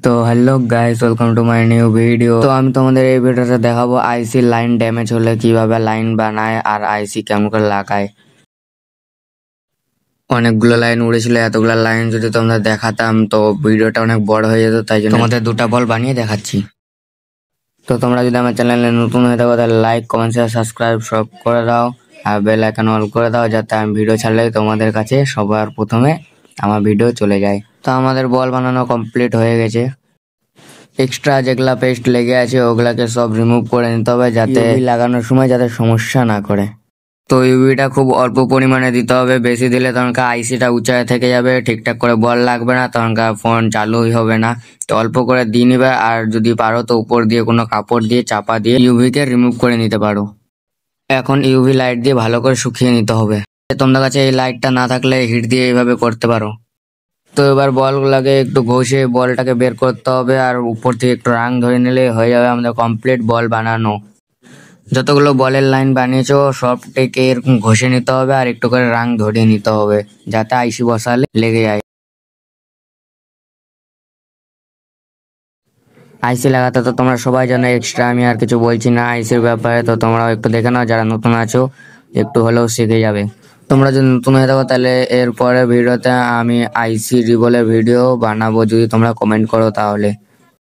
তো hello guys, welcome to my new video. তো আমি তোমাদের এই ভিডিওতে দেখাবো আইসি লাইন ড্যামেজ হলে কিভাবে লাইন বানায় আর আইসি কেমন করে লাগায়। অনেকগুলো লাইন উড়েছিল, এতগুলো লাইন যদি তোমরা দেখাতাম তো ভিডিওটা অনেক বড় হয়ে যেত, তাই জন্য তোমাদের দুটা বল বানিয়ে দেখাচ্ছি। তো তোমরা যদি আমার চ্যানেলে নতুন হয়ে থাকো তাহলে লাইক, কমেন্ট, শেয়ার, সাবস্ক্রাইব সব করে দাও আর বেল আইকন অল করে দাও, যাতে আমি ভিডিও ছাড়লে তোমাদের কাছে সবার প্রথমে আমার ভিডিও চলে যায়। তো আমাদের বল বানানো কমপ্লিট হয়ে গেছে। এক্সট্রা যেগুলা পেস্ট লেগে আছে ওগুলাকে সব রিমুভ করে নিতে হবে, যাতে লাগানোর সময় যাতে সমস্যা না করে। তো ইউভিটা খুব অল্প পরিমাণে দিতে হবে, বেশি দিলে তখনকার আইসিটা উঁচায় থেকে যাবে, ঠিকঠাক করে বল লাগবে না, তখনকার ফোন চালুই হবে না। তো অল্প করে দিয়ে নিবে, আর যদি পারো তো উপর দিয়ে কোনো কাপড় দিয়ে চাপা দিয়ে ইউভিকে রিমুভ করে নিতে পারো। এখন ইউভি লাইট দিয়ে ভালো করে শুকিয়ে নিতে হবে। তোমাদের কাছে এই লাইটটা না থাকলে হিট দিয়ে এইভাবে করতে পারো। তো এবার বলগুলাকে একটু ঘষে বলটাকে বের করতে হবে, আর উপর থেকে একটু রং ধরে নিলে হয়ে যাবে আমাদের কমপ্লিট বল বানানো। যতগুলো বলের লাইন বানিয়েছো সবটাকে এরকম ঘষে নিতে হবে আর একটু করে রং ধরিয়ে নিতে হবে, যাতে আইসি বসালে লেগে যায়। আইসি লাগাতে তো তোমরা সবাই জানো, এক্সট্রা আমি আর কিছু বলছি না আইসির ব্যাপারে। তো তোমরাও একটু দেখে নাও, যারা নতুন আছো একটু হলেও শিখে যাবে। তোমরা যদি নতুন হয়ে থাকো তাহলে এরপরে ভিডিওতে আমি আইসি রিবলের ভিডিও বানাবো, যদি তোমরা কমেন্ট করো তাহলে।